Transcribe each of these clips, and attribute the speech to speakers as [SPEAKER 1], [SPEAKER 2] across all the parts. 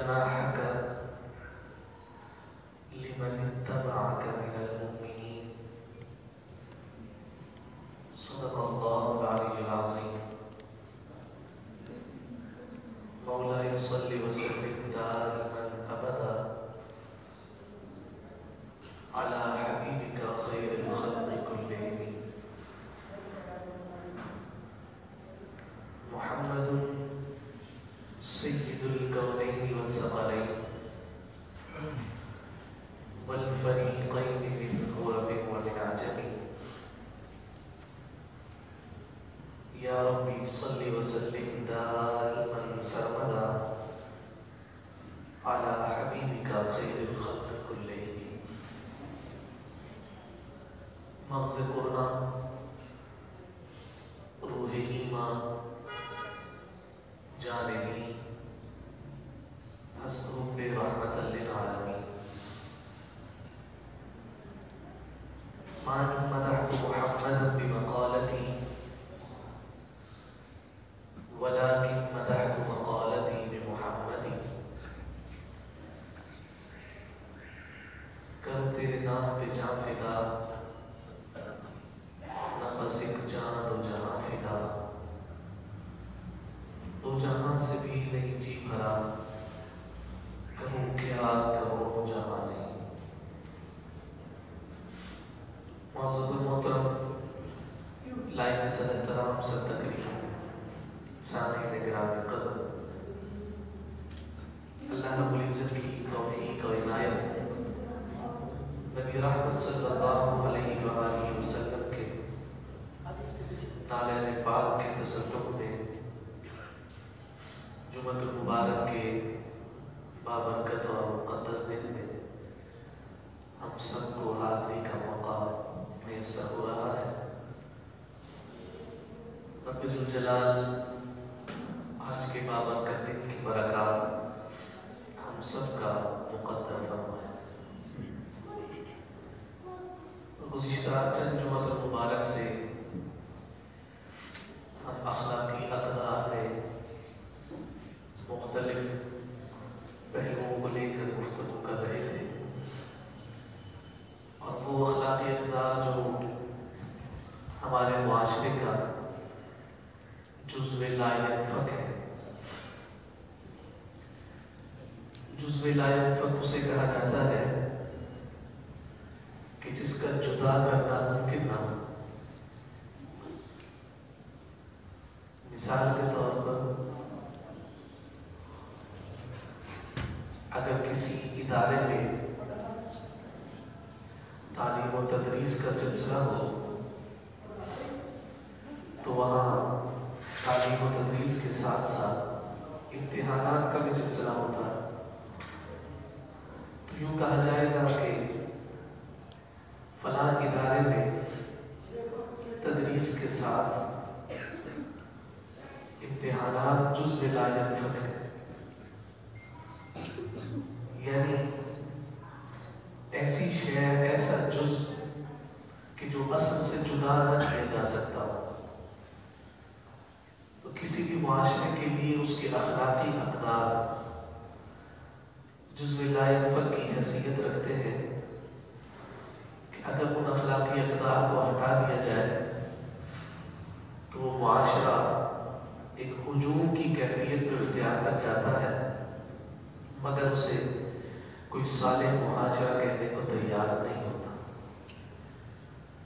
[SPEAKER 1] جناحك لمن اتبعك من المؤمنين. صدق الله العلي العظيم. مولاي صل وسلم دائما ابدا على حبيبك خير الخلق كلهم محمد سيد الكونين والثقلين والفريقين من عرب ومن عجم. يا ربي صل وسلم دائما سرمدا على حبيبك خير الخلق كلهم. مغز قرآن، روح ایمان، جان دین، حسب رحمت للعالمین. ما مدحت محمدا بمقالتي ولكن مدحت مقالتي بمحمد. کروں تیرے نام پہ جان فدا، نہ بس ایک جان دو جہاں فدا. دو جہاں سے بھی نہیں جی بھرا، کروں کیا کروں جہاں نہیں. معزز المحترم لائق صد احترام سب تقریر سامعین گرامی قدر، اللہ رب العزت کی توفیق و عنایت نبی رحمت صلی اللہ علیہ وآلہ وسلم کے نالین پاک کے تصدق میں جمعۃ المبارک کے بابرکت اور مقدس دن میں ہم سب کو حاضری کا موقع میسر ہو رہا ہے. رب ذوالجلال آج کے بابرکت دن کی برکات ہم سب کا مقدر فرمائے. گزشتہ چند جمعۃ المبارک سے ہم اخلاقی اقدار میں مختلف پہلوؤں کو لے کر گفتگو کر رہے تھے، اور وہ اخلاقی اقدار جو ہمارے معاشرے کا جزو لا ينفك ہے. جزو لا ينفك اسے کہا جاتا ہے کہ جس کا جدا کرنا ممکن نہ ہو. مثال کے طور پر اگر کسی ادارے میں تعلیم و تدریس کا سلسلہ ہو تو وہاں تعلیم و تدریس کے ساتھ ساتھ امتحانات کا بھی سلسلہ ہوتا ہے. تو یوں کہا جائے گا کہ فلاں ادارے میں تدریس کے ساتھ امتحانات جزو لا ينفك ہے. یعنی ایسی شے، ایسا جز کہ جو اصل سے جدا نہ کیا جا سکتا ہو. تو کسی بھی معاشرے کے لیے اس کے اخلاقی اقدار جزو لا ينفك کی حیثیت رکھتے ہیں کہ اگر ان اخلاقی اقدار کو ہٹا دیا جائے تو وہ معاشرہ ایک ہجوم کی کیفیت پر اختیار کر جاتا ہے، مگر اسے کوئی صالح معاشرہ کہنے کو تیار نہیں ہوتا.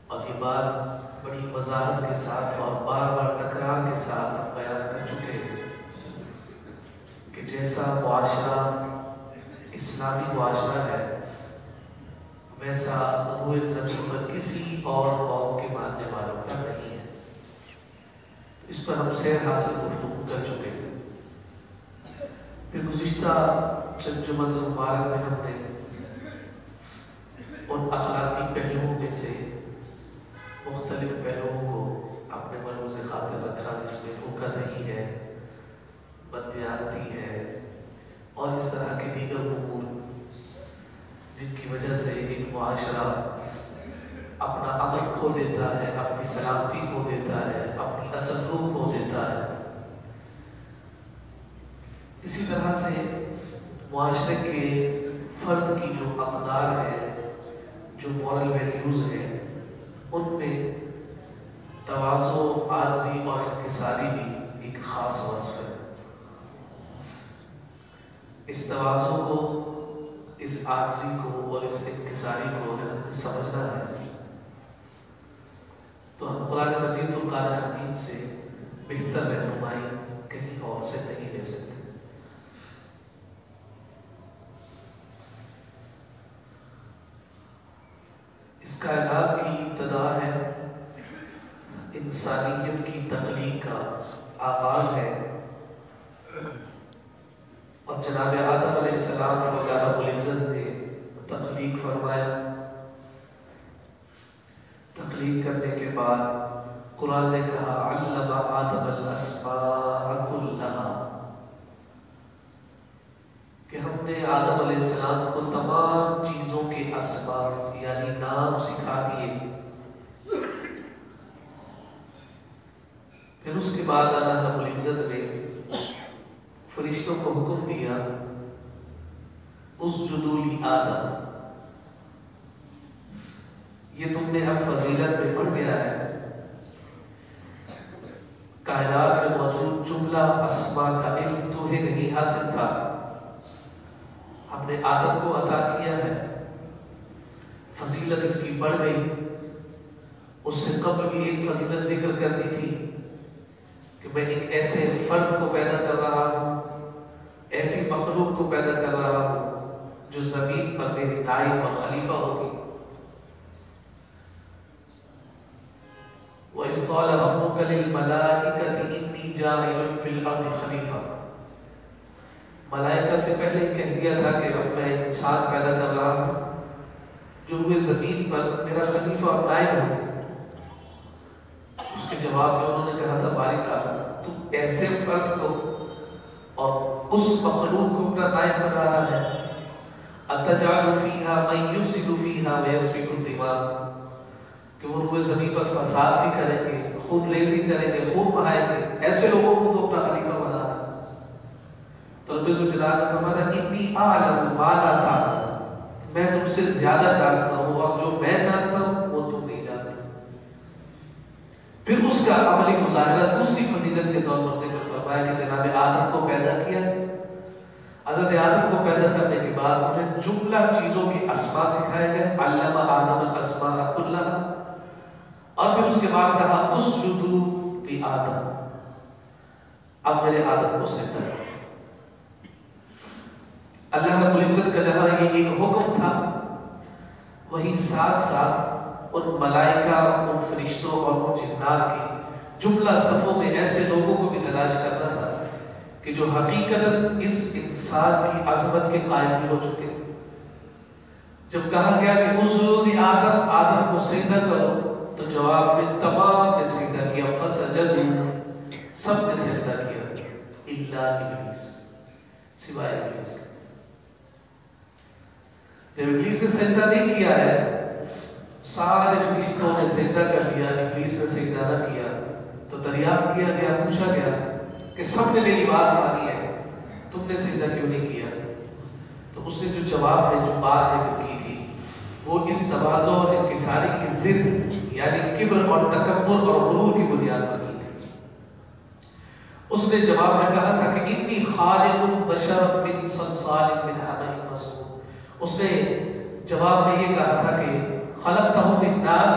[SPEAKER 1] اور یہ بات بڑی وضاحت کے ساتھ اور بار بار تکرار کے ساتھ ہم بیان کر چکے ہیں کہ جیسا معاشرہ اسلامی معاشرہ ہے ویسا روئے زمین پر کسی اور قوم کے ماننے والوں کا نہیں ہے. اس پر ہم سیر حاصل گفتگو کر چکے ہیں. پھر گزشتہ چند جمعۃ المبارک میں ہم نے ان اخلاقی پہلوؤں میں سے مختلف پہلوؤں کو اپنے ملحوظ خاطر رکھا، جس میں دھوکہ دہی ہے، بددیانتی ہے اور اس طرح کے دیگر امور جن کی وجہ سے ایک معاشرہ اپنا امن کھو دیتا ہے، اپنی سلامتی کھو دیتا ہے، اپنی اصل روح کھو دیتا ہے. اسی طرح سے معاشرے کے فرد کی جو اقدار ہے، جو مورل ویلیوز ہیں، ان میں تواضع، عاجزی اور انکساری بھی ایک خاص وصف ہے۔ اس تواضع کو، اس عاجزی کو اور اس انکساری کو اگر ہمیں سمجھنا ہے تو ہم قرآن مجید فرقان حمید سے بہتر رہنمائی کہیں اور سے نہیں لے سکتے۔ اس کائنات کی ابتدا ہے، انسانیت کی تخلیق کا آغاز ہے، اور جناب آدم علیہ السلام کو اللہ رب العزت نے تخلیق فرمایا۔ تخلیق کرنے کے بعد قرآن نے کہا علم آدم الاسماء کلھا، کہ ہم نے آدم علیہ السلام کو تمام چیزوں کے اسماء یعنی نام سکھا دیے۔ پھر اس کے بعد اللہ رب العزت نے فرشتوں کو حکم دیا اسجدوا لآدم، یہ تم نے اب فضیلت میں پڑھ گیا ہے۔ کائنات میں موجود جملہ اسماء کا علم تمہیں نہیں حاصل تھا، ہم نے آدم کو عطا کیا ہے، فضیلت اس کی بڑھ گئی۔ اس سے قبل بھی ایک فضیلت ذکر کر دی تھی کہ میں ایک ایسے فرد کو پیدا کر رہا ہوں، ایسی مخلوق کو پیدا کر رہا ہوں جو زمین پر میری نائب اور خلیفہ ہوگی۔ وَإِذْ قَالَ رَبُّكَ لِلْمَلَائِكَةِ إِنِّي جَاعِلٌ فِي الْأَرْضِ خَلِيفَةً، ملائکہ سے پہلے ہی کہہ دیا تھا کہ اب میں انسان پیدا کر رہا ہوں جو ہوئے زمین پر میرا خلیفہ اور نائب ہو۔ اس کے جواب میں انہوں نے کہا تھا باری تعالیٰ تو ایسے فرد کو اور اس مخلوق کو اپنا نائب بنا رہا ہے، أَتَجْعَلُ فِيهَا مَن يُفْسِدُ فِيهَا وَيَسْفِكُ الدِّمَاءَ، کہ وہ روئے زمین پر فساد بھی کریں گے، خون ریزی کریں گے، خون بہائیں گے، ایسے لوگوں کو تو اپنا خلیفہ بنا رہا ہے۔ تو رب الجلال نے فرمایا انی اعلم ما لا تعلمون، میں تم سے زیادہ جانتا ہوں اور جو میں جانتا ہوں وہ تم نہیں جانتے۔ پھر اس کا عملی مظاہرہ دوسری فضیلت کے طور پر ذکر فرمایا کہ جناب آدم کو پیدا کیا۔ حضرت آدم کو پیدا کرنے کے بعد انہیں جملہ چیزوں کے اسماء سکھائے گئے، علم آدم الاسماء کلھا، اور پھر اس کے بعد کہا اسجدوا لآدم، اب میرے آدم کو سجدہ کرو۔ اللہ رب العزت کا جہاں یہ ایک حکم تھا، وہی ساتھ ساتھ ان ملائکہ، ان فرشتوں اور ان جنات کی جملہ صفوں میں ایسے لوگوں کو بھی تلاش کرنا تھا کہ جو حقیقتاً اس انسان کی عظمت کے قائل بھی ہو چکے۔ جب کہا گیا کہ اسجدوا لآدم، آدم کو سجدہ کرو، تو جواب میں تمام نے سجدہ کیا، فسجدوا، سب نے سجدہ کیا، الا ابلیس، سوائے ابلیس کے۔ جب ابلیس نے سجدہ نہیں کیا ہے، سارے فرشتوں نے سجدہ کر لیا، ابلیس نے سجدہ نہ کیا، تو دریافت کیا گیا، پوچھا گیا کہ سب نے میری بات مانی ہے، تم نے سجدہ کیوں نہیں کیا؟ تو اس نے جو جواب میں جو بات ذکر کی تھی وہ اس تواضع اور انکساری کی ضد یعنی کبر اور تکبر اور غرور کی بنیاد پر کی تھی۔ اس نے جواب میں کہا تھا کہ انی خالق بشر من صلصال من حمأ مسنون، اس نے جواب میں یہ کہا تھا کہ خلقتہ من نار،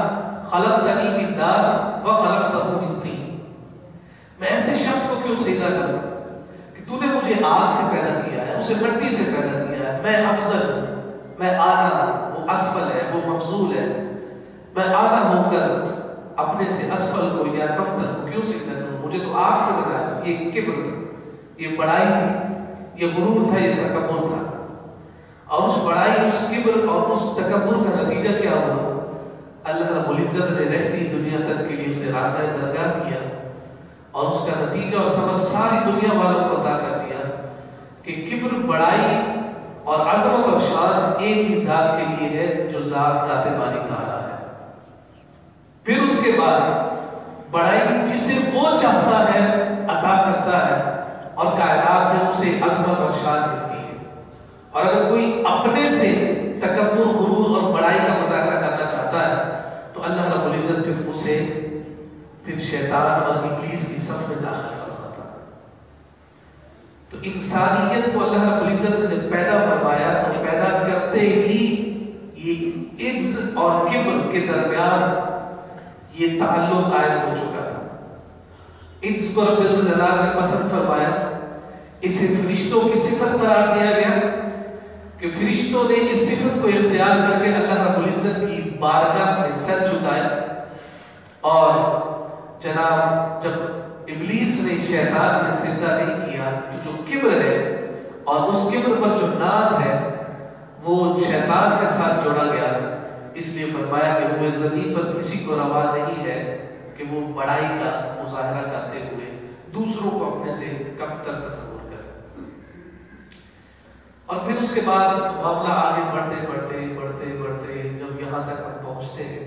[SPEAKER 1] خلقتنی من نار وخلقتہ من طین، میں ایسے شخص کو کیوں سجدہ کروں کہ تو نے مجھے آگ سے پیدا کیا ہے، اسے مٹی سے پیدا کیا ہے، میں افضل ہوں، میں اعلیٰ ہوں، وہ اسفل ہے، وہ مفضول ہے، میں اعلیٰ ہو کر اپنے سے اسفل کو یا کمتر کو کیوں سجدہ کروں؟ مجھے تو آگ سے بنایا۔ یہ کبر تھا، یہ بڑائی تھی، یہ غرور تھا، یہ تکبر تھا۔ اور اس بڑائی، اس کبر اور اس تکبر کا نتیجہ کیا ہوا؟ اللہ رب العزت نے رہتی دنیا تک کے لیے اسے راندہ درگاہ کیا، اور اس کا نتیجہ اور سبب ساری دنیا والوں کو عطا کر دیا کہ کبر، بڑائی اور عظمت اور شان ایک ہی ذات کے لیے ہے جو ذات باری تعالیٰ ہے۔ پھر اس کے بعد بڑائی جسے وہ چاہتا ہے عطا کرتا ہے، اور کائنات میں اسے عظمت اور شان ملتی ہے۔ اور اگر کوئی اپنے سے تکبر، غرور اور بڑائی کا مظاہرہ کرنا چاہتا ہے تو اللہ رب العزت پھر اسے شیطان اور ابلیس کی صف میں داخل فرماتا ہے۔ تو انسانیت کو اللہ رب العزت نے جب پیدا فرمایا تو پیدا کرتے ہی یہ عجز اور کبر کے درمیان یہ تعلق قائم ہو چکا تھا۔ عجز کو رب الجلال نے پسند فرمایا، اسے فرشتوں کی صفت قرار دیا گیا کہ فرشتوں نے اس صفت کو اختیار کر کے اللہ رب العزت کی بارگاہ میں سر جھکایا۔ اور جناب جب ابلیس نے، شیطان نے سجدہ نہیں کیا تو جو کبر ہے اور اس کبر پر جو ناز ہے وہ شیطان کے ساتھ جوڑا گیا، اس لیے فرمایا کہ وہ زمین پر کسی کو روا نہیں ہے کہ وہ بڑائی کا مظاہرہ کرتے ہوئے دوسروں کو اپنے سے کم تر تصور کرے۔ اور پھر اس کے بعد معاملہ آگے بڑھتے بڑھتے بڑھتے بڑھتے جب یہاں تک ہم پہنچتے ہیں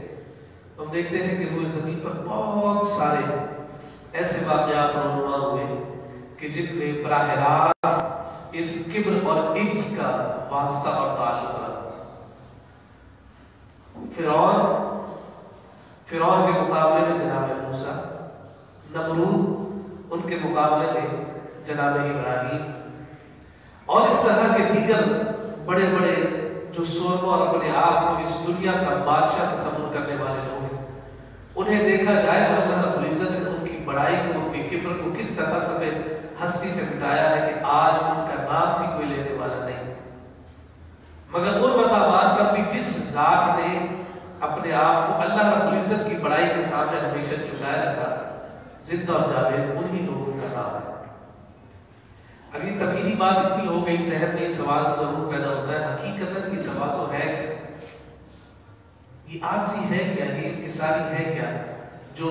[SPEAKER 1] تو ہم دیکھتے ہیں کہ وہ زمین پر بہت سارے ایسے واقعات رونما ہوئے کہ جن میں براہ راست اس کبر اور عجز کا واسطہ اور تعلق رہا۔ فرعون کے مقابلے میں جناب موسیٰ، نمرود ان کے مقابلے میں جناب ابراہیم، اور اس طرح کے دیگر بڑے بڑے جو سورما اور اپنے آپ کو اس دنیا کا بادشاہ تصور کرنے والے لوگ ہیں، انہیں دیکھا جائے تو اللہ رب العزت نے ان کی بڑائی کو، ان کے کبر کو کس طرح سفید ہستی سے مٹایا ہے کہ آج ان کا نام بھی کوئی لینے والا نہیں۔ مگر ان مقامات پر بھی جس ذات نے اپنے آپ کو اللہ رب العزت کی بڑائی کے سامنے ہمیشہ جھکایا رکھا، زندہ اور جاوید انہی لوگوں کا نام ہے۔ اب یہ تبدیلی بات اتنی ہو گئی، ذہن میں یہ سوال ضرور پیدا ہوتا ہے، حقیقتاً یہ تواضع ہے کیا؟ یہ عاجزی ہے کیا؟ یہ انکساری ہے کیا جو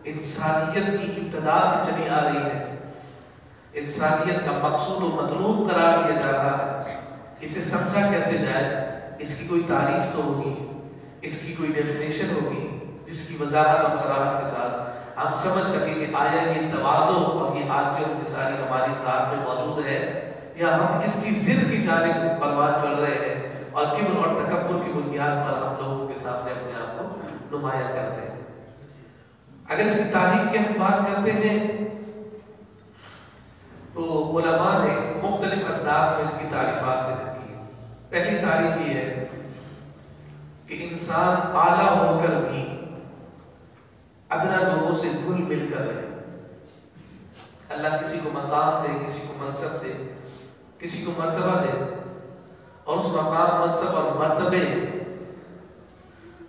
[SPEAKER 1] انسانیت کی ابتدا سے چلی آ رہی ہے، انسانیت کا مقصود و مطلوب قرار دیا جا رہا ہے؟ اسے سمجھا کیسے جائے؟ اس کی کوئی تعریف تو ہوگی، اس کی کوئی ڈیفینیشن ہوگی جس کی وضاحت اور صراحت کے ساتھ ہم سمجھ سکیں کہ آیا یہ تواضع اور یہ عاجزی اور انکساری ہماری ذات میں موجود ہے یا ہم اس کی ضد کی جانب پروان چل رہے ہیں اور کبر اور تکبر کی بنیاد پر ہم لوگوں کے سامنے اپنے آپ کو نمایاں کرتے ہیں۔ اگر اس کی تعریف کی ہم بات کرتے ہیں تو علماء نے مختلف انداز میں اس کی تعریفات ذکر کی۔ پہلی تعریف یہ ہے کہ انسان اعلیٰ ہو کر بھی ادنا لوگوں سے گھل مل کر رہے۔ اللہ کسی کو مقام دے، کسی کو منصب دے، کسی کو مرتبہ دے، اور اس مقام، منصب اور مرتبے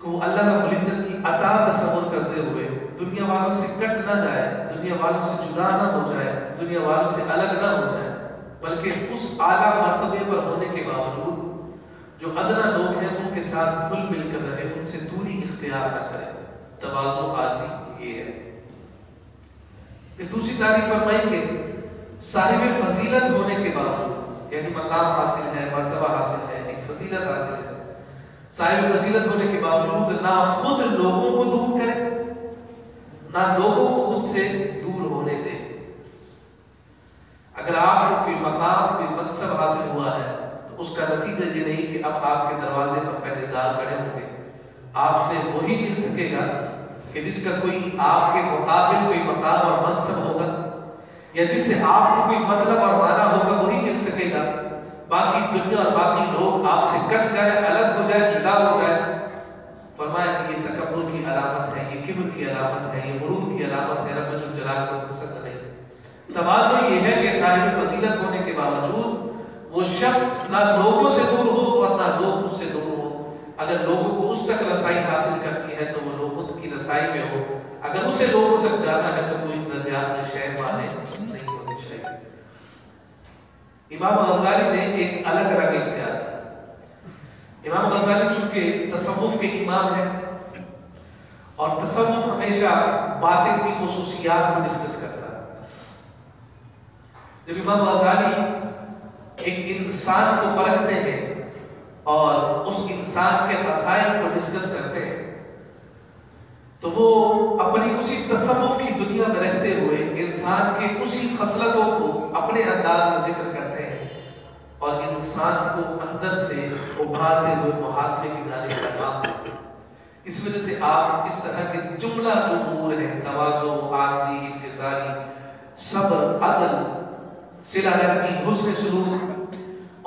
[SPEAKER 1] کو اللہ رب العزت کی عطا تصور کرتے ہوئے دنیا والوں سے کٹ نہ جائے، دنیا والوں سے جدا نہ ہو جائے، دنیا والوں سے الگ نہ ہو جائے، بلکہ اس اعلیٰ مرتبے پر ہونے کے باوجود جو ادنا لوگ ہیں ان کے ساتھ گھل مل کر رہے، ان سے دوری اختیار نہ کرے۔ تواضع عاجزی یہ ہے۔ پھر دوسری تعریف فرمائی کہ صاحب فضیلت ہونے کے باوجود، یعنی مقام حاصل ہے، مرتبہ حاصل ہے، ایک فضیلت حاصل ہے، صاحب فضیلت ہونے کے باوجود نہ خود لوگوں کو دور کرے، نہ لوگوں کو خود سے دور ہونے دے۔ اگر آپ کو کوئی مقام، کوئی منصب حاصل ہوا ہے تو اس کا نتیجہ یہ نہیں کہ اب آپ کے دروازے پر پہرے دار کھڑے ہوں گے، آپ سے وہی مل سکے گا کہ جس کا کوئی آپ کے مقابل کوئی مقام اور منصب ہوگا، یا جس سے آپ کو کوئی مطلب اور معنی ہوگا وہی مل سکے گا۔ باقی دنیا اور باقی لوگ آپ سے کٹ جائے، الگ ہو جائے، جدا ہو جائے۔ فرمایا کہ یہ تکبر کی علامت ہے، یہ کبر کی علامت ہے، یہ غرور کی علامت ہے، رب ذوالجلال کو پسند نہیں۔ تواضع یہ ہے کہ صاحب فضیلت ہونے کے باوجود وہ شخص نہ لوگوں سے دور ہو اور نہ لوگ اس سے دور ہو۔ اگر لوگوں کو اس تک رسائی حاصل کرنی ہے تو وہ لوگوں کی رسائی میں ہو، اگر اسے لوگوں تک جانا ہے تو کوئی درمیان میں شہر والے نہیں ہونے چاہیے۔ امام غزالی نے ایک الگ رنگ اختیار کیا۔ امام غزالی چونکہ تصوف کے امام ہیں اور تصوف ہمیشہ باطن کی خصوصیات کو ڈسکس کرتا ہے، جب امام غزالی ایک انسان کو پرکھتے ہیں اور اس انسان کے خصائص کو ڈسکس کرتے ہیں تو وہ اپنی اسی تصوف کی دنیا میں رہتے ہوئے انسان کے اسی خصلتوں کو اپنے انداز میں ذکر کرتے ہیں اور ان انسان کو اندر سے ابھارتے ہوئے محاسبے کی جانب پیغام دیتے ہیں۔ اس وجہ سے آپ اس طرح کے جملہ جو امور ہیں، تواضع، عاجزی، انکساری، صبر، عدل، صلہ رحمی، حسن سلوک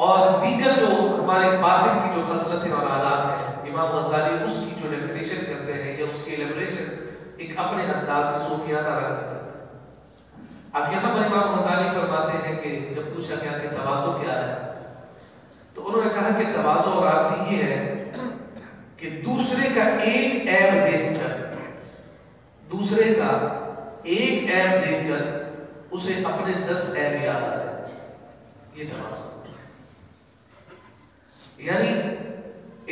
[SPEAKER 1] اور دیگر جو ہمارے باطن کی جو خصلتیں اور عادات ہیں، امام غزالی اس کی جو ڈیفینیشن کرتے ہیں یا اس کی ایلیبریشن ایک اپنے انداز میں صوفیانہ رنگ میں کرتے ہیں۔ اب یہاں پر امام غزالی فرماتے ہیں کہ جب پوچھا گیا کہ تواضع کیا ہے تو انہوں نے کہا کہ تواضع اور عاجزی یہ ہے کہ دوسرے کا ایک عیب دیکھ کر اسے اپنے 10 عیب یاد آ جائے، یہ تواضع۔ یعنی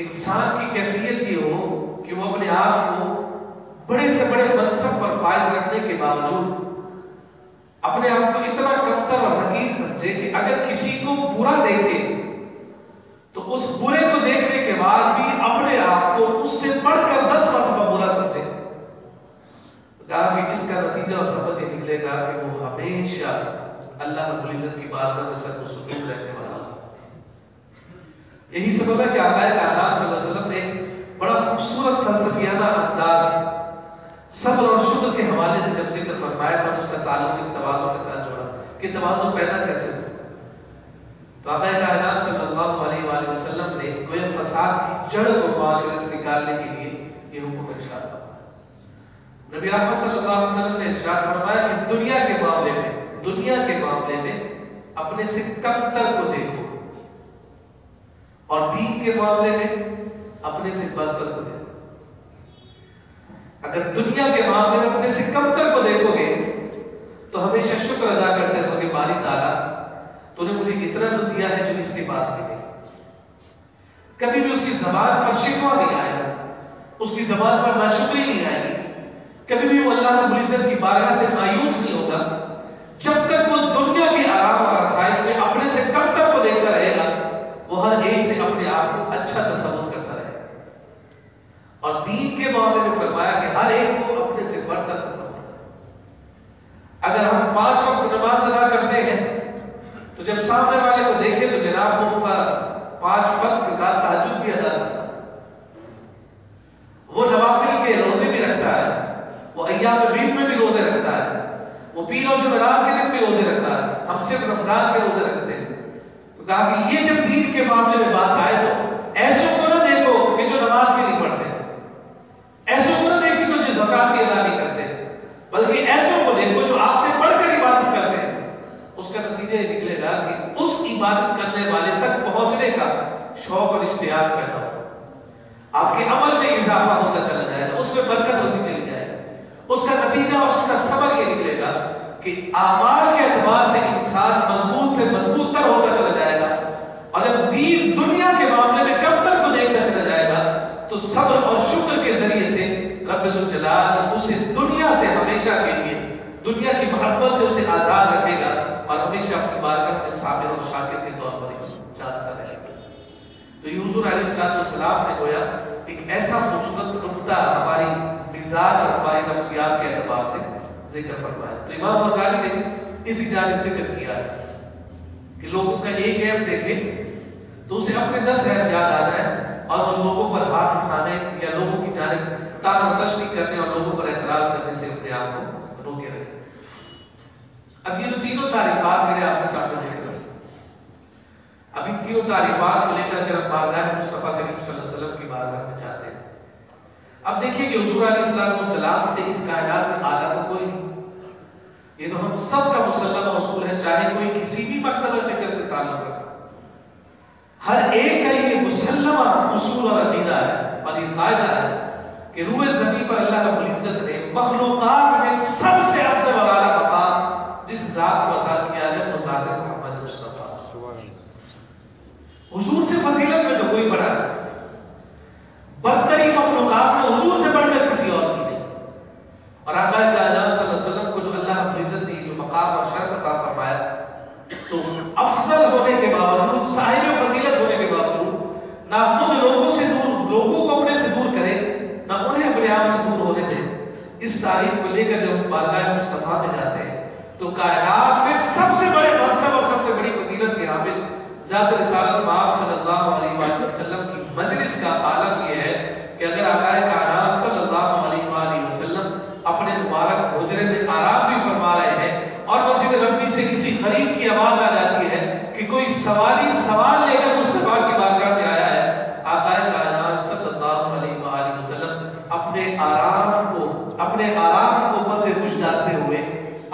[SPEAKER 1] انسان کی کیفیت یہ ہو کہ وہ اپنے آپ کو بڑے سے بڑے منصب پر فائز رکھنے کے باوجود اپنے آپ کو اتنا کمتر اور حقیر سمجھے کہ اگر کسی کو برا دیکھے تو اس برے کو دیکھنے کے بعد بھی اپنے آپ کو اس سے بڑھ کر 10 مرتبہ برا سمجھے۔ کہا کہ اس کا نتیجہ اور سبب یہ نکلے گا کہ وہ ہمیشہ اللہ رب العزت کی بارگاہ میں سر کو سجود رہنے والا۔ یہی سبب ہے کہ آقا کائنات صلی اللہ علیہ وسلم نے بڑا خوبصورت فلسفیانہ انداز صبر اور شکر کے حوالے سے جب ذکر فرمایا تھا، اس کا تعلق اس تواضع کے ساتھ جوڑا کہ تواضع پیدا کیسے ہو۔ تو آقا کائنات صلی اللہ علیہ وآلہ وسلم نے کوئی فساد کی جڑ کو معاشرے سے نکالنے کے لیے یہ حکم ارشاد فرمایا۔ نبی رحمت صلی اللہ علیہ وسلم نے ارشاد فرمایا کہ دنیا کے معاملے میں اپنے سے کم تر کو دیکھو اور دین کے معاملے میں اپنے سے برتر کو دیکھو۔ اگر دنیا کے معاملے میں اپنے سے کم تر کو دیکھو گے تو ہمیشہ شکر ادا کرتے رہو کہ باری تعالیٰ تو نے مجھے اتنا تو دیا ہے جو اس کے پاس بھی نہیں۔ کبھی بھی اس کی زبان پر شکوہ نہیں آئے گا، اس کی زبان پر ناشکری نہیں آئے گی، کبھی بھی وہ اللہ رب العزت کی بارگاہ سے مایوس نہیں ہوگا جب تک وہ دنیا کے آرام اور آسائش میں اپنے سے کم تر کو دیکھتا رہے گا۔ وہ ہر ایک سے اپنے آپ کو اچھا تصور کرتا رہے گا، اور دین کے معاملے میں فرمایا کہ ہر ایک کو اپنے سے برتر تصور۔ اگر ہم 5 وقت نماز ادا کرتے ہیں تو جب سامنے والے کو دیکھیں تو جناب وہ 5 فرض کے ساتھ تہجد بھی ادا کرتا ہے، وہ نوافل کے روزے بھی رکھتا ہے، وہ ایام بیت میں بھی روزے رکھتا ہے، وہ پیر اور جمعرات کے دن بھی روزے رکھتا ہے، ہم صرف رمضان کے روزے رکھتے ہیں۔ تو کہا کہ یہ جب دین کے معاملے میں بات آئے تو ایسوں کو نہ دیکھو کہ جو نماز بھی نہیں پڑھتے، ایسوں کو نہ دیکھو جو زکات کی ادا نہیں کرتے، بلکہ ایسوں کو دیکھو جو آپ سے بڑھ کر عبادت کرتے ہیں۔ اس کا نتیجہ یہ نکلے گا کہ اس عبادت کرنے والے تک پہنچنے کا شوق اور اشتیاق پیدا ہو، آپ کے عمل میں اضافہ ہوتا چلا جائے گا، اس میں برکت ہوتی چلی جائے گا۔ اس کا نتیجہ اور اس کا ثمر یہ نکلے گا کہ اعمال کے اعتبار سے انسان مضبوط سے مضبوط تر ہوتا چلا جائے گا، اور جب دین دنیا کے معاملے میں کم تر کو دیکھتا چلا جائے گا تو صبر اور شکر کے ذریعے سے رب ذوالجلال اسے دنیا سے ہمیشہ کے لیے، دنیا کی محبت سے اسے آزاد رکھے گا اور ہمیشہ اپنی بارگاہ میں صابر اور شاکر کے طور پر جانتا رہے گا۔ تو یہ حضور علیہ السلام نے گویا ایک ایسا خوبصورت نقطہ ہماری مزاج اور ہماری نفسیات کے اعتبار سے ذکر فرمایا۔ تو امام غزالی نے اسی جانب ذکر کیا ہے کہ لوگوں کا ایک عیب دیکھے تو اسے اپنے 10 عیب یاد آ جائے اور وہ لوگوں پر ہاتھ اٹھانے یا لوگوں کی جانب تان و تشنیع کرنے اور لوگوں پر اعتراض کرنے سے اپنے آپ کو روکے رکھے۔ اب یہ جو تینوں تعریفات میرے آپ کے سامنے ذکر ہیں، ابھی تینوں تعریفات کو لے کر ہم بارگاہ مصطفیٰ کریم صلی اللہ علیہ وسلم کی بارگاہ میں جاتے ہیں۔ اب دیکھیے کہ حضور علیہ السلام سے اس کائنات میں اعلیٰ تو کوئی نہیں، یہ تو ہم سب کا مسلمہ اصول ہے، چاہے کوئی کسی بھی مکتب فکر سے تعلق رکھے، ہر ایک کا یہ مسلمہ اصول اور عقیدہ ہے اور یہ قاعدہ ہے کہ روئے زمین پر اللہ رب العزت نے مخلوقات میں سب سے افضل اور اعلیٰ مقام جس ذات کو عطا کیا ہے وہ ذات محمد مصطفیٰ۔ حضور سے فضیلت میں تو کوئی بڑا نہیں، برتری مخلوقات میں حضور سے بڑھ کر کسی اور کی نہیں، اور آقا کائنات صلی اللہ علیہ وسلم کو جو اللہ رب العزت نے جو مقام اور شرف عطا فرمایا تو افضل ہونے کے باوجود، صاحب فضیلت ہونے کے باوجود نہ خود لوگوں سے دور، لوگوں کو اپنے سے دور کرے، نہ انہیں اپنے آپ سے دور ہونے دے۔ اس تعریف کو لے کر جب بارگاہ مصطفیٰ میں جاتے ہیں تو کائنات میں سب سے بڑے منصب اور سب سے بڑی فضیلت کے حامل ذات رسالت مآب صلی اللہ علیہ وآلہ وسلم کی مجلس کا عالم یہ ہے کہ اگر آقا کائنات صلی اللہ علیہ وآلہ وسلم اپنے مبارک حجرے میں آرام بھی فرما رہے ہیں اور مسجد نبوی سے کسی غریب کی آواز آ جاتی ہے کہ کوئی سوالی سوال لے کر مصطفیٰ کی بارگاہ میں آیا ہے، آقا کائنات صلی اللہ علیہ وآلہ وسلم اپنے آرام کو پس کچھ ڈالتے ہوئے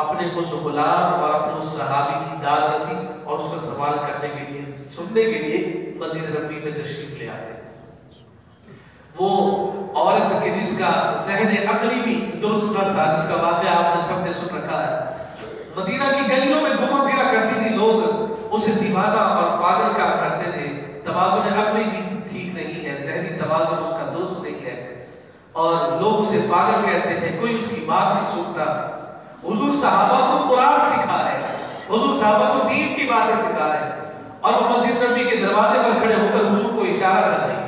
[SPEAKER 1] اپنے اس غلام اور اپنے اس صحابی کی داد رسی اور اس کا سوال کرنے کے لیے سننے کے لیے مسجد نبوی میں تشریف لے آتے ہیں۔ وہ عورت کہ جس کا ذہن عقلی بھی درست نہ تھا، جس کا واقعہ آپ نے سب نے سن رکھا ہے، مدینہ کی گلیوں میں گھوما پھرا کرتی تھی، لوگ اسے دیوانہ اور پاگل کہا کرتے تھے، توازن عقلی بھی ٹھیک نہیں ہے، ذہنی توازن اس کا درست نہیں ہے اور لوگ اسے پاگل کہتے ہیں، کوئی اس کی بات نہیں سنتا۔ حضور صحابہ کو قرآن سکھا رہے ہیں، حضور صحابہ کو دین کی باتیں سکھا رہے ہیں اور وہ مسجد نبوی کے دروازے پر کھڑے ہو کر حضور کو اشارہ کر رہے ہیں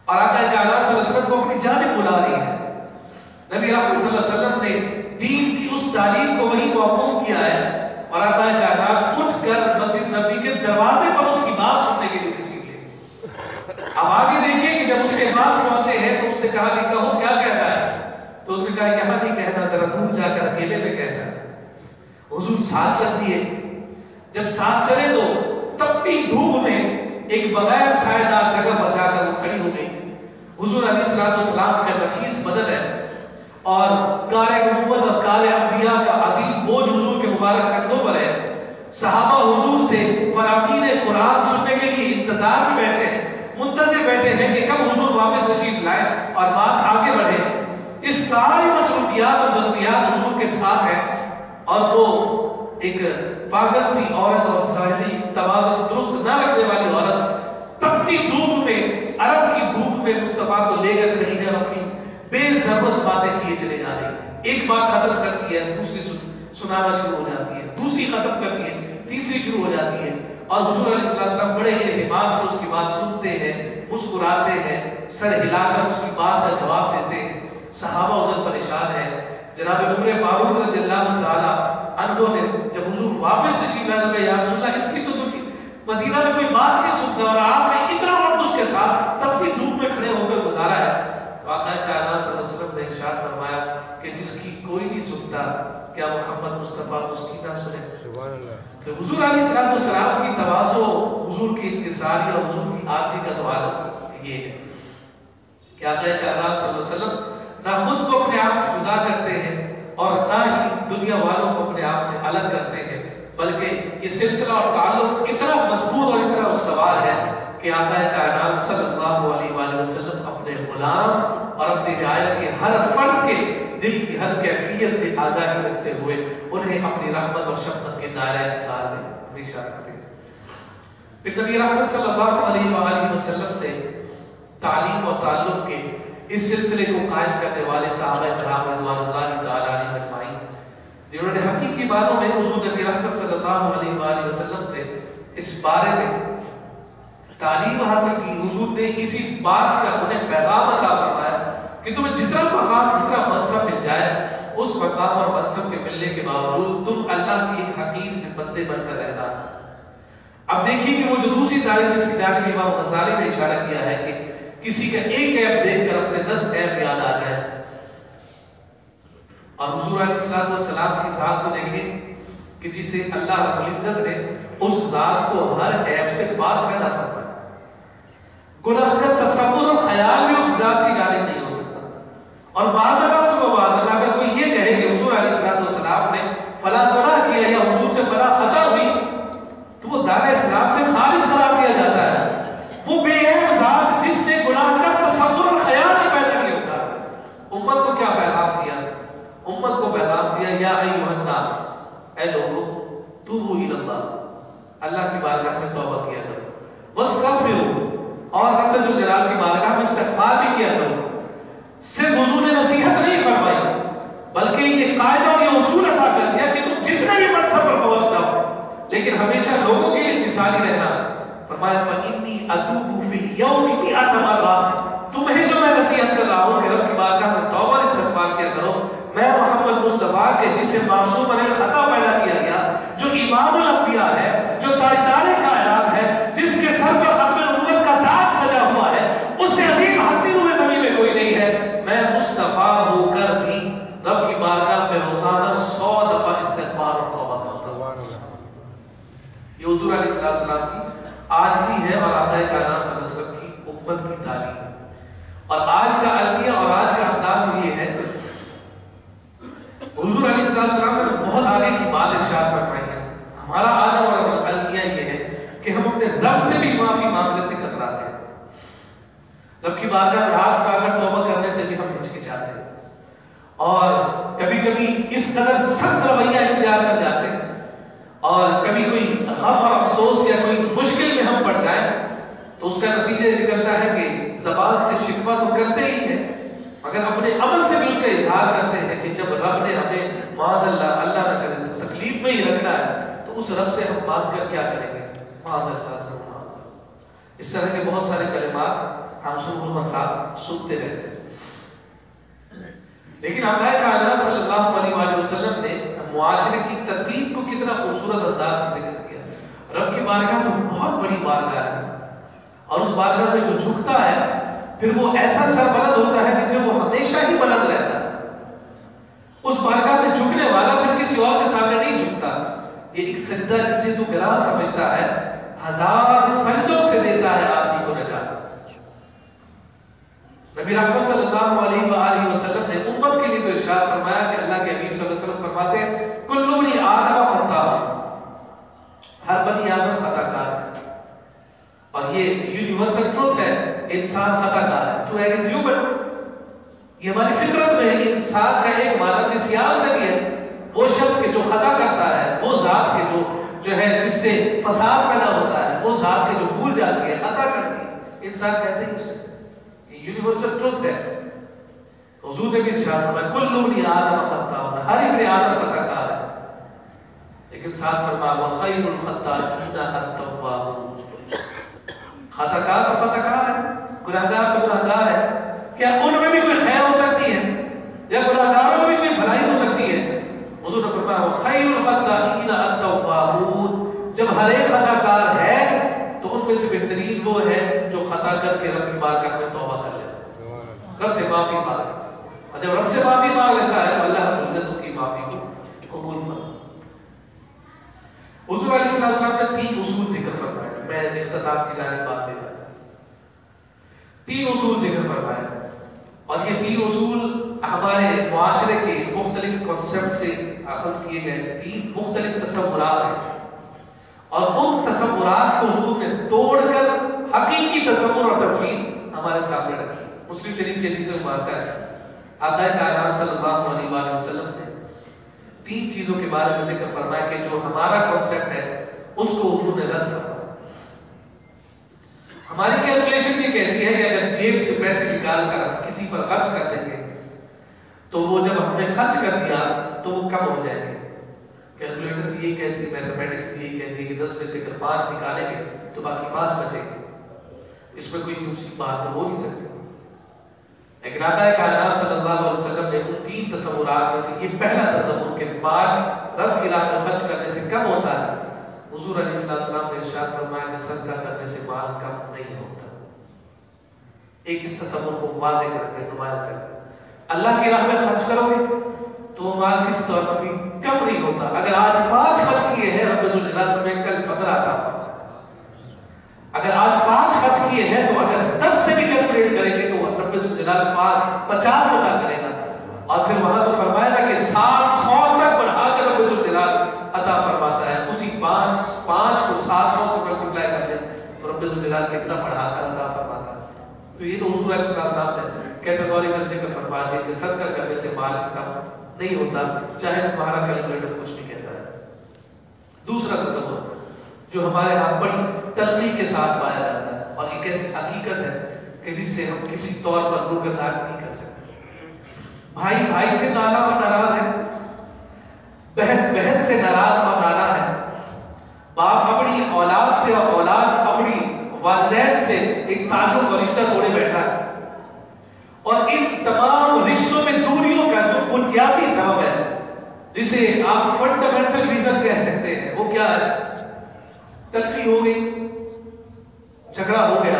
[SPEAKER 1] اور آقا کائنات صلی اللہ علیہ وسلم کو اپنی جانب بلا رہی ہے۔ نبی رحمت صلی اللہ علیہ وسلم نے دین کی اس تعلیم کو وہی موقوف کیا ہے اور آقا کائنات اٹھ کر مسجد نبوی کے دروازے پر اس کی بات سننے کے لیے تشریف لے۔ اب آگے دیکھیں کہ جب اس کے پاس پہنچے ہیں تو اس سے کہا کہ کہو کیا کہنا ہے، تو اس نے کہا یہاں نہیں کہنا، ذرا دور جا کر اکیلے میں کہنا۔ حضور ساتھ چل دیے، جب ساتھ چلے تو تپتی دھوپ میں ایک بغیر سائے دار جگہ پر جا کر وہ کھڑی ہو گئی۔ حضور علیہ السلام کا نفیس بدن ہے اور کار نبوت اور کار انبیاء کا عظیم بوجھ حضور کے مبارک کندھوں پر ہے۔ صحابہ حضور سے فرامین قرآن سننے کے لیے انتظار میں بیٹھے ہیں، منتظر بیٹھے ہیں کہ کب حضور واپس تشریف لائیں اور بات آگے بڑھے۔ اس ساری مصروفیات اور ضروریات حضور کے ساتھ ہیں اور وہ ایک پاگل سی عورت اور ظاہری توازن درست نہ رکھنے والی عورت تپتی دھوپ میں، عرب کی دھوپ میں مصطفیٰ کو لے کر کھڑی ہے، اپنی بے ضرورت باتیں کیے چلے جا رہی ہیں۔ ایک بات ختم کرتی ہے، دوسری سنانا شروع ہو جاتی ہے، دوسری ختم کرتی ہے، تیسری شروع ہو جاتی ہے اور حضور علیہ السلام بڑے اہتمام سے اس کی بات سنتے ہیں، مسکراتے ہیں، سر ہلا کر اس کی بات کا جواب دیتے ہیں۔ صحابہ ادھر پریشان ہیں۔ جناب عمر فاروق رضی اللہ تعالیٰ عنہ نے جب حضور واپس تشریف لائے تو کہا یا رسول اللہ اس کی تو مدینہ میں کوئی بات نہیں سنتا اور آپ نے اتنا وقت اس کے ساتھ تپتی دھوپ میں کھڑے ہو کر گزارا ہے۔ آقا کائنات صلی اللہ علیہ وسلم نے ارشاد فرمایا کہ جس کی کوئی نہیں سنتا کیا محمد مصطفیٰ اس کی نہ سنے؟ سبحان اللہ۔ تو حضور علیہ السلام کی تواضع، حضور کی انکساری اور حضور کی عاجزی کا تو حالت یہ ہے کہ آقا کائنات صلی اللہ علیہ وسلم نہ خود کو اپنے آپ سے جدا کرتے ہیں اور نہ ہی دنیا والوں کو اپنے آپ سے الگ کرتے ہیں، بلکہ یہ سلسلہ اور تعلق اتنا مضبوط اور اتنا استوار ہے کہ آقا کائنات صلی اللہ علیہ وآلہ وسلم اپنے غلام اور اپنی رعایت کے ہر فرد کے دل کی ہر کیفیت سے آگاہی رکھتے ہوئے انہیں اپنی رحمت اور شفقت کے دائرہ انحصار میں ہمیشہ رکھتے ہیں۔ پھر نبی رحمت صلی اللہ علیہ وآلہ وسلم سے تعلیم اور تعلق کے اس سلسلے کو قائم کرنے والے صحابہ کرام رضوان اللہ تعالی علیہم اجمعین، جنہوں نے حقیقی باتوں میں حضور نبی رحمت صلی اللہ علیہ وآلہ وسلم سے اس بارے میں تعلیم حاصل کی، حضور نے اسی بات کا انہیں پیغام عطا فرمایا کہ تمہیں جتنا مقام، جتنا منصب مل جائے، اس مقام اور منصب کے ملنے کے باوجود تم اللہ کی ایک حقیر سے بندے بن کر رہنا۔ اب دیکھیے کہ وہ جو دوسری تعلیم جس کی جانب امام غزالی نے اشارہ کیا ہے کہ کسی کا ایک عیب دیکھ کر اپنے 10 عیب یاد آ جائے، اور حضور علیہ السلام کی ذات کو دیکھیں کہ جسے اللہ رب العزت نے اس ذات کو ہر عیب سے پاک پیدا کرتا ہے، گناہ کا تصور اور خیال بھی اس ذات کی جانب نہیں ہو سکتا۔ اور بعض اگر کوئی یہ کہے کہ حضور علیہ السلام نے فلاں گناہ کیا یا حضور سے فلاں خطا ہوئی تو وہ دار اسلام سے خارج قرار دیا جاتا ہے۔ وہ بے عیب ذات جس سے گناہ کا تصور اور خیال ہی پیدا نہیں ہوتا۔ امت کو کیا پیغام دیا؟ امت کو پیغام دیا یا ایھا الناس، اے لوگوں توبوا الی اللہ، اللہ کی بارگاہ میں توبہ کیا کرو، واستغفروا، اور رب ذوالجلال کی بارگاہ میں استغفار بھی کیا کرو۔ صرف حضور نے نصیحت نہیں فرمائی بلکہ یہ قاعدہ اور یہ اصول عطا کر دیا کہ تم جتنے بھی منصب پر پہنچ جاؤ لیکن ہمیشہ لوگوں کے لیے مثالی رہنا۔ فرمایا فإنی أتوب فی اليوم 100 مرہ، تمہیں جو میں نصیحت کر رہا ہوں کہ رب کی بارگاہ میں توبہ استغفار کیا کرو، میں محمد مصطفیٰ کے جسے معصوم عن الخطا پیدا کیا گیا، جو امام الانبیاء ہے، جو تاجدار کائنات یہ حضور علیہ السلام کی عاجزی ہے اور آقا کائنات صلی اللہ علیہ وسلم کی امت کی تعلیم ہے. اور آج کا المیہ اور آج کا انداز یہ ہے، حضور علیہ السلام نے بہت آگے کی بات ارشاد فرمائی ہے. ہمارا عالم اور المیہ یہ ہے کہ ہم اپنے رب سے بھی معافی مانگنے سے کتراتے ہیں، رب کی بارگاہ میں ہاتھ اٹھا کر توبہ کرنے سے بھی ہم ہچکچاتے ہیں، اور کبھی کبھی اس قدر سخت رویہ اختیار کر جاتے ہیں، اور کبھی کوئی غم اور افسوس یا کوئی مشکل میں ہم پڑ جائیں تو اس کا نتیجہ یہ نکلتا ہے کہ زبان سے شکوہ تو کرتے ہی ہیں مگر اپنے عمل سے بھی اس کا اظہار کرتے ہیں کہ جب رب نے ہمیں معاذ اللہ نہ کرے تکلیف میں ہی رکھنا ہے تو اس رب سے ہم مانگ کر کیا کریں گے، معاذ اللہ سے معاذ اللہ. اس طرح کے بہت سارے کلمات ہم سنتے رہتے ہیں. لیکن آقا کائنات صلی اللہ علیہ وسلم نے معاشرے کی ترتیب کو کتنا خوبصورت انداز میں ذکر کیا. رب کی بارگاہ تو بہت بڑی بارگاہ ہے، اور اس بارگاہ میں جو جھکتا ہے پھر وہ ایسا سربلند ہوتا ہے کہ پھر وہ ہمیشہ ہی بلند رہتا ہے. اس بارگاہ میں جھکنے والا پھر کسی اور کے سامنے نہیں جھکتا. یہ ایک سجدہ جسے تو گراں سمجھتا ہے 1000 سجدوں سے دیتا ہے آدمی کو نجات. نبی رحمت صلی اللہ علیہ وآلہ وسلم نے امت کے لیے تو ارشاد فرمایا کہ اللہ کے حبیب صلی اللہ علیہ وسلم فرماتے ہیں کل بنی آدم خطاء، ہر بنی آدم خطا کار ہے. اور یہ یونیورسل ٹروتھ ہے، انسان خطا کار ہے. ٹو ایز ہیومن، یہ ہماری فطرت میں ہے کہ انسان کا ایک مادہ نسیان سے بھی ہے. وہ شخص کے جو خطا کرتا ہے، وہ ذات کے جو ہے جس سے فساد پیدا ہوتا ہے، وہ ذات کے جو بھول جاتی ہے، خطا کرتی ہے، انسان کہتے ہیں اسے. یونیورسل ٹروتھ ہے. حضور نے بھی ارشاد فرمایا کل ابن آدم خطاء، ہر ابن آدم خطا کار ہے. لیکن ساتھ فرمایا وخیر الخطائین التوابون، خطا کار تو خطا کار ہے، گناہگار تو گناہگار ہے. کیا ان میں بھی کوئی خیر ہو سکتی ہے یا گناہگاروں میں بھی کوئی بھلائی ہو سکتی ہے؟ حضور نے فرمایا وخیر الخطائین التوابون، جب ہر ایک خطا کار ہے تو ان میں سے بہترین وہ ہے جو خطا کر کے رب کی بارگاہ میں توبہ کر لیتا ہے، رب سے معافی مانگتا ہے. اور جب رب سے معافی مانگ لیتا ہے تو اللہ رب العزت اس کی معافی کو قبول فرماتا ہے. حضور علیہ السلام نے 3 اصول ذکر فرمائے. میں اختتام کی جانب بات لے رہا ہوں. 3 اصول ذکر فرمائے، اور یہ 3 اصول ہمارے معاشرے کے مختلف کنسپٹ سے اخذ کیے گئے 3 مختلف تصورات ہیں، اور ان تصورات کو حضور نے توڑ کر حقیقی تصور اور تصویر ہمارے سامنے رکھی. مسلم شریف کی حدیث مبارکہ ہے آقا کائنات صلی اللہ علیہ وآلہ وسلم نے 3 چیزوں کے بارے میں ذکر فرمایا کہ جو ہمارا کنسپٹ ہے اس کو حضور نے رد فرمایا. ہماری کیلکولیشن یہ کہتی ہے کہ اگر جیب سے پیسے نکال کر کسی پر خرچ کر دیں گے تو وہ جب ہم نے خرچ کر دیا تو وہ کم ہو جائیں گے. کیلکولیٹر بھی یہی کہتی ہے، میتھمیٹکس بھی یہی کہتی ہے کہ 10 میں سے اگر 5 نکالیں گے تو باقی 5 بچیں گے. اس میں کوئی دوسری بات تو ہو نہیں سکتی. لیکن آقا کائنات صلی اللہ علیہ وسلم نے ان 3 تصورات میں سے یہ پہلا تصور کہ مال رب کی راہ میں خرچ کرنے سے کم ہوتا ہے، حضور علیہ السلام نے ارشاد فرمایا کہ صدقہ کرنے سے مال کم نہیں ہوتا. ایک اس تصور کو واضح کرتے ہیں، نمایاں کرتے ہیں. اللہ کی راہ میں خرچ کرو گے تو وہ مال کسی طور پر بھی کم نہیں ہوتا. اگر آج 5 خرچ کیے ہیں رب ذوالجلال میں کل 15 عطا فرمائے. اگر آج 5 خرچ کیے ہیں تو اگر 10 سے بھی کیلکولیٹ کریں گے تو رب ذوالجلال 50 عطا کرے گا. اور پھر وہاں تو فرمایا نا کہ 700 تک بڑھا کر رب ذوالجلال عطا فرماتا ہے. اسی 5 کو 700 سے ملٹیپلائی کر لیں تو رب ذوالجلال کتنا بڑھا کر عطا فرماتا ہے. تو یہ تو حضور علیہ السلام نے کیٹیگوریکل ذکر فرماتے ہیں کہ صدقہ کرنے سے مال کم نہیں ہوتا، چاہے تمہارا کیلکولیٹر کچھ نہیں کہتا ہے. دوسرا تصور جو ہمارے ہاں بڑی تلخی کے ساتھ پایا جاتا ہے، اور ایک ایسی حقیقت ہے کہ جس سے ہم کسی طور پر روگردار نہیں کر سکتے. بھائی بھائی سے ناراض اور ناراض ہے، بہن بہن سے ناراض اور ناراض ہے، باپ اپنی اولاد سے اور اولاد اپنی والدین سے ایک تعلق اور رشتہ توڑے بیٹھا ہے. اور ان تمام رشتوں میں دوریوں کا جو بنیادی سبب ہے، جسے آپ فنڈامنٹل ریزن کہہ سکتے ہیں، وہ کیا ہے؟ تلخی ہو گئی، جھگڑا ہو گیا،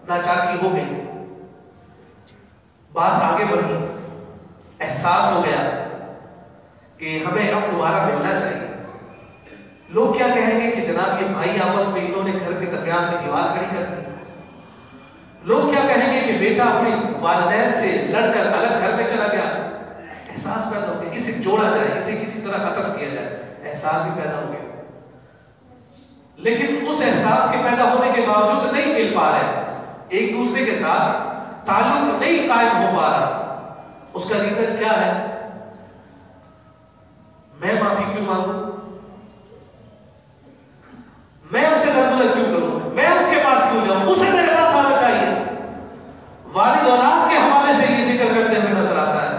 [SPEAKER 1] ناچاکی ہو گئی، بات آگے بڑھی، احساس ہو گیا کہ ہمیں اب دوبارہ ملنا چاہیے. لوگ کیا کہیں گے کہ جناب یہ بھائی آپس میں انہوں نے گھر کے درمیان میں دیوار کھڑی کر دی. لوگ کیا کہیں گے کہ بیٹا اپنے والدین سے لڑ کر الگ گھر میں چلا گیا. احساس پیدا ہو گیا اسے جوڑا جائے, اسے کسی طرح ختم کیا جائے. احساس بھی پیدا ہو گیا, لیکن اس احساس کے پیدا ہونے کے باوجود نہیں مل پا رہے, ایک دوسرے کے ساتھ تعلق نہیں قائم ہو پا رہا. اس کا ریزن کیا ہے؟ میں معافی کیوں مانگوں, میں اسے درگزر کیوں کروں, میں اس کے پاس کیوں جاؤں, اسے میرے پاس آنا چاہیے. والد اولاد کے حوالے سے یہ ذکر کرتے ہوئے نظر آتا ہے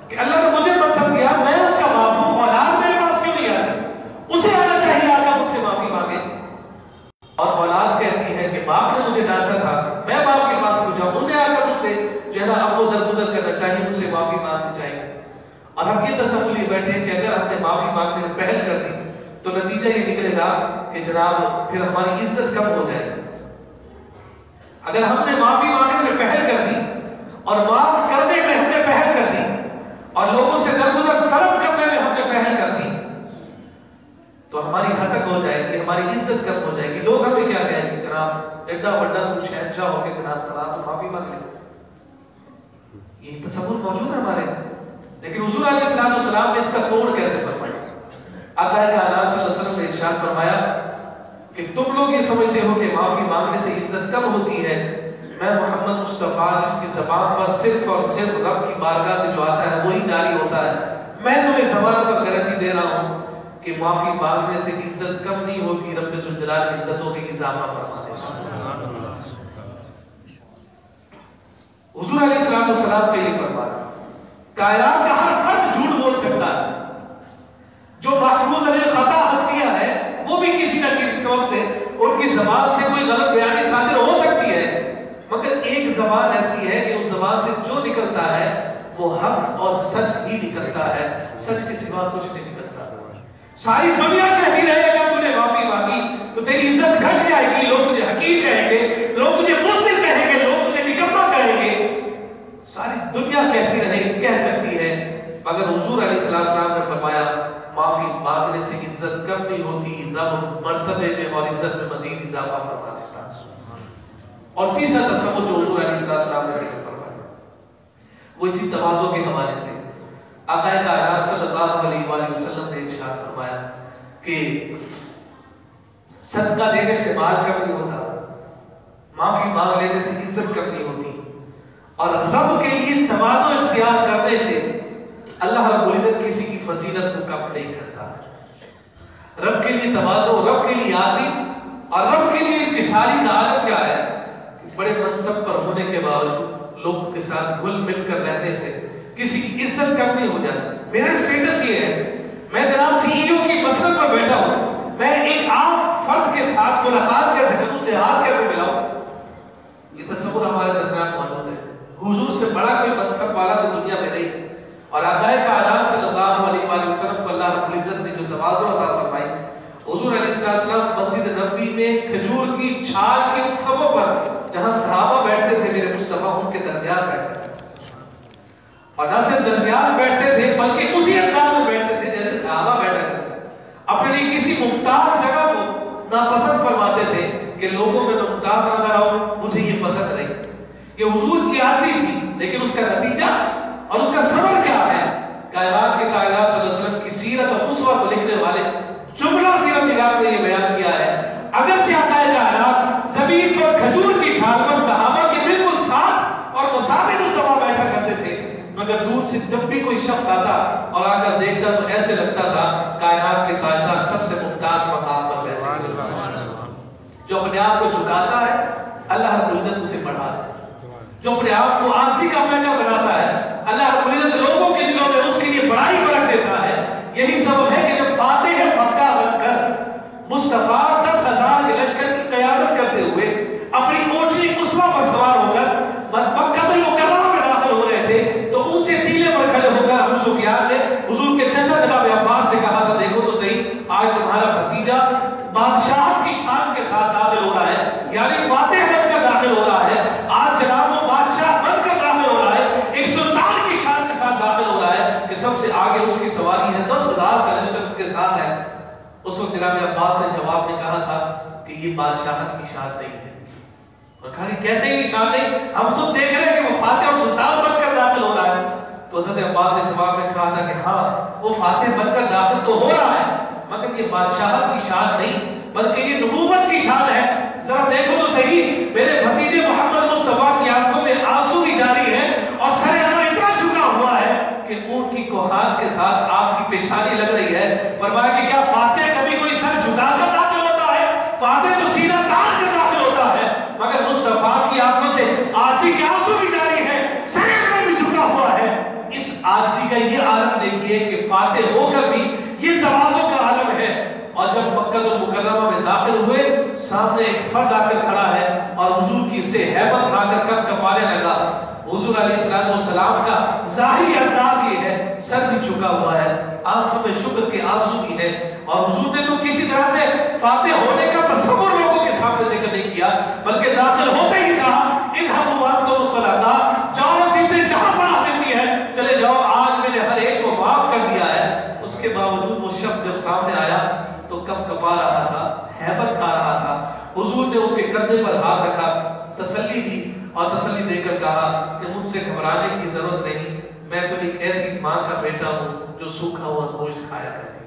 [SPEAKER 1] کہ اللہ نے مجھے منصب دیا, میں اس کا باپ ہوں, اولاد میرے پاس کیوں نہیں آتی, اسے آنا چاہیے آ کر مجھ سے معافی مانگے. اور اولاد کہتی ہے کہ باپ نے مجھے ڈانٹا تھا, میں باپ کے پاس کیوں جاؤں, انہیں آ کر مجھ سے جو ہے نا عفو درگزر کرنا چاہیے, مجھ سے معافی مانگنی چاہیے. اور ہم یہ تصور لیے بیٹھے ہیں کہ اگر ہم نے معافی مانگنے میں پہل کر دی تو نتیجہ یہ نکلے گا کہ جناب پھر ہماری عزت کم ہو جائے گی. اگر ہم نے معافی مانگنے میں پہل کر دی اور معاف کرنے میں ہم نے پہل کر دی اور لوگوں سے درگزر طلب کرنے میں ہم نے پہل کر دی تو ہماری ہتک ہو جائے گی, ہماری عزت کم ہو جائے گی. لوگ ہمیں کیا کہیں گے, جناب ایڈا بڑا تو شہنشاہ ہو کے جناب فلاں تو معافی مانگ لے. یہ تصور موجود ہے ہمارے, لیکن حضور علیہ السلام نے اس کا توڑ کیسے فرمایا؟ آقا کائنات صلی اللہ علیہ وسلم نے ارشاد فرمایا کہ تم لوگ یہ سمجھتے ہو کہ معافی مانگنے سے عزت کم ہوتی ہے, میں محمد مصطفیٰ جس کی زبان پر صرف اور صرف رب کی بارگاہ سے جو آتا ہے وہی جاری ہوتا ہے, میں تمہیں ضمانت پر گارنٹی دے رہا ہوں کہ معافی مانگنے سے عزت کم نہیں ہوتی, رب ذوالجلال عزتوں میں اضافہ فرماتے ہیں. حضور علیہ السلام کا یہ فرمانا, کائنات کا ہر فرد جھوٹ بول سکتا ہے, جو محفوظ علی خطا ہستیاں ہیں وہ بھی کسی نہ کسی سبب سے ان کی زبان سے کوئی غلط بیانی صادر ہو سکتی ہے, مگر ایک زبان ایسی ہے کہ اس زبان سے جو نکلتا ہے وہ حق اور سچ ہی نکلتا ہے, سچ کے سوا کچھ نہیں نکلتا. ساری دنیا کہتی رہے گا تو نے معافی مانگی تو تیری عزت گھٹ جائے گی, لوگ تجھے حقیر کہیں گے, لوگ تجھے بزدل کہیں گے, لوگ تجھے نکما کہیں گے. ساری دنیا کہتی رہے, کہہ سکتی ہے, مگر حضور علیہ السلام نے فرمایا معافی مانگنے سے عزت کم نہیں ہوتی, رب مرتبے میں اور عزت میں مزید اضافہ فرما دیتا. اور تیسرا تصور جو حضور علیہ السلام نے ذکر فرمایا وہ اسی تواضع کے حوالے سے, آقا کائنات صلی اللہ علیہ وآلہ وسلم نے ارشاد فرمایا کہ صدقہ دینے سے مال کم نہیں ہوتا, معافی مانگ لینے سے عزت کم نہیں ہوتی, اور رب کے لیے تواضع اختیار کرنے سے اللہ رب العزت کسی کی فضیلت کو کم نہیں کرتا. رب کے لیے تواضع, رب کے لیے عاجزی اور رب کے لیے انکساری کا عادت کیا ہے کہ بڑے منصب پر ہونے کے باوجود لوگوں کے ساتھ گل مل کر رہنے سے کسی کی عزت کم نہیں ہو جاتی. میرا اسٹیٹس یہ ہے, میں جناب سی ای او کی مسند پر بیٹھا ہوں, میں ایک عام فرد کے ساتھ ملاقات کیسے کروں, سے ہاتھ کیسے ملاؤں, یہ تصور ہمارے درمیان موجود ہے. حضور سے بڑا کوئی منصب والا تو دنیا میں نہیں, اور آقا کائنات صلی اللہ علیہ وآلہ وسلم کو اللہ رب العزت نے جو تواضع عطا فرمائی, حضور علیہ السلام مسجد نبوی میں کھجور کی چھال کے ان سبوں پر جہاں صحابہ بیٹھتے تھے میرے مصطفیٰ ان کے درمیان بیٹھتے تھے, اور نہ صرف درمیان بیٹھتے تھے بلکہ اسی انداز میں بیٹھتے تھے جیسے صحابہ بیٹھے تھے. اپنے لیے کسی ممتاز جگہ کو ناپسند فرماتے تھے کہ لوگوں میں ممتاز نظر آؤ, مجھے یہ پسند نہیں. یہ حضور کی عاجزی تھی, لیکن اس کا نتیجہ اور اس کا ثمر کیا ہے؟ کائنات کے کائنات صلی اللہ علیہ وسلم کی سیرت اور اسوہ کو لکھنے والے جملہ سیرت نگار نے یہ بیان کیا ہے, اگرچہ آقا کائنات زمین پر کھجور کی چھال پر صحابہ کے بالکل ساتھ اور مساوی مصطفیٰ بیٹھا کرتے تھے, مگر دور سے جب بھی کوئی شخص آتا اور آ کر دیکھتا تو ایسے لگتا تھا کائنات کے تاجدار سب سے ممتاز مقام پر بیٹھے. جو اپنے آپ کو جھکاتا ہے اللہ رب العزت اسے بڑھاتا ہے, جو اپنے آپ کو عاجزی کا پیکر بناتا ہے اللہ رب العزت لوگوں کے دلوں میں اس کے لیے بڑائی کو رکھ دیتا ہے. یہی سبب ہے کہ جب فاتح مکہ بن کر مصطفیٰ 10,000 کے لشکر کی قیادت کرتے ہوئے اپنی اونٹنی قصوہ پر سوار ہو کر مکہ المکرمہ میں داخل ہو رہے تھے تو اونچے ٹیلے پر کھڑے ہو کر ابو سفیان نے حضور کے چچا جناب عباس سے کہا تھا, دیکھو تو صحیح, آج تمہارا بھتیجا بادشاہ کی شان کے ساتھ داخل ہو رہا ہے, یعنی فاتح بن کر داخل ہو رہا ہے. آج جناب وہ بادشاہ بن کر داخل ہو رہا ہے, ایک سلطان کی شان کے ساتھ داخل ہو رہا ہے کہ سب سے آگے اس کی سواری ہے, 10,000 کا لشکر کے ساتھ ہے. اس وقت جناب عباس نے جواب میں کہا تھا کہ یہ بادشاہت کی شان نہیں ہے، اور کہا کہ کیسے یہ شان نہیں، ہم خود دیکھ رہے ہیں کہ وہ فاتح اور سلطان بن کر داخل ہو رہا ہے۔ تو حضرت عباس نے جواب میں کہا تھا کہ ہاں وہ فاتح بن کر داخل تو ہو رہا ہے، مگر یہ بادشاہت کی شان نہیں بلکہ یہ نبوت کی شان ہے۔ ذرا دیکھو تو صحیح، میرے بھتیجے محمد مصطفیٰ کی آنکھوں میں آنسو بھی جاری ہے اور سر انور اتنا جھکا ہوا ہے کہ اونٹ کی کوہان کے ساتھ آپ کی پیشانی لگ رہی ہے۔ فرمایا کہ کیا فاتح کبھی کوئی سر جھکا کر داخل ہوتا ہے؟ فاتح تو سینہ تان کر داخل ہوتا ہے، مگر مصطفیٰ کی آنکھوں سے آنسو کے آنسو بھی جاری ہے، سر انور بھی جھکا ہوا ہے۔ اس عاجزی کا یہ عالم دیکھیے کہ فاتح ہو کر بھی یہ تواضع کا عالم ہے۔ اور جب مکہ المکرمہ میں داخل ہوئے، سامنے ایک فرد آ کر کھڑا ہے اور حضور کی سے ہیبت کھا کر کب کپانے لگا۔ حضور علیہ السلام کا ظاہری انداز یہ ہے، سر بھی جھکا ہوا ہے، آنکھوں میں شکر کے آنسو بھی ہے، اور حضور نے تو کسی طرح سے فاتح ہونے کا تصور لوگوں کے سامنے ذکر نہیں کیا، بلکہ داخل ہوتے ہی کہا اذهبوا انتم الطلقاء، جاؤ جسے جہاں پناہ ملتی ہے چلے جاؤ، آج میں نے ہر ایک کو معاف کر دیا ہے۔ اس کے باوجود وہ شخص جب سامنے آیا تو کب کپا رہا تھا، ہیبت کھا رہا تھا۔ حضور نے اس کے کندھے پر ہاتھ رکھا، تسلی دی اور تسلی دے کر کہا کہ مجھ سے گھبرانے کی ضرورت نہیں، میں تو ایک ایسی ماں کا بیٹا ہوں جو سوکھا ہوا گوشت کھایا کرتی ہے۔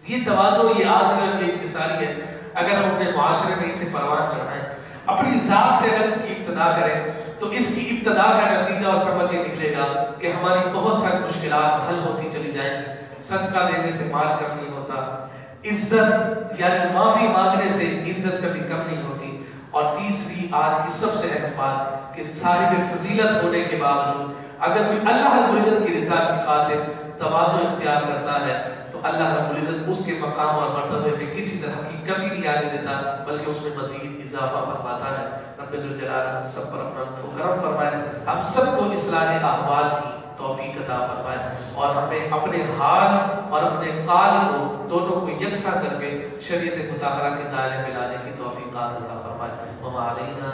[SPEAKER 1] یہ تواضع، یہ عاجزی اور یہ انکساری ہے۔ اگر ہم اپنے معاشرے میں اسے پروان چڑھائیں، اپنی ذات سے اگر اس کی ابتدا کریں، تو اس کی ابتدا کا نتیجہ اور سبق یہ نکلے گا کہ ہماری بہت ساری مشکلات حل ہوتی چلی جائیں گی۔ صدقہ دینے سے مال کم نہیں ہوتا، عزت یعنی معافی مانگنے سے عزت کبھی کم نہیں ہوتی، اور تیسری آج کی سب سے اہم بات کہ صاحب فضیلت ہونے کے باوجود اگر کوئی اللہ رب العزت کی رضا کی خاطر تواضع اختیار کرتا ہے تو اللہ رب العزت اس کے مقام اور مرتبے میں کسی طرح کی کمی نہیں آنے دیتا، بلکہ اس میں مزید اضافہ فرماتا ہے۔ رب ذوالجلال ہم سب پر اپنا کرم فرمائے، ہم سب کو اصلاح احوال کی توفیق عطا فرمائے، اور ہمیں اپنے حال اور اپنے قال کو دونوں کو یکساں کر کے شریعت مطہرہ کے دائرے میں لانے کی توفیق عطا فرمائے۔ وما علینا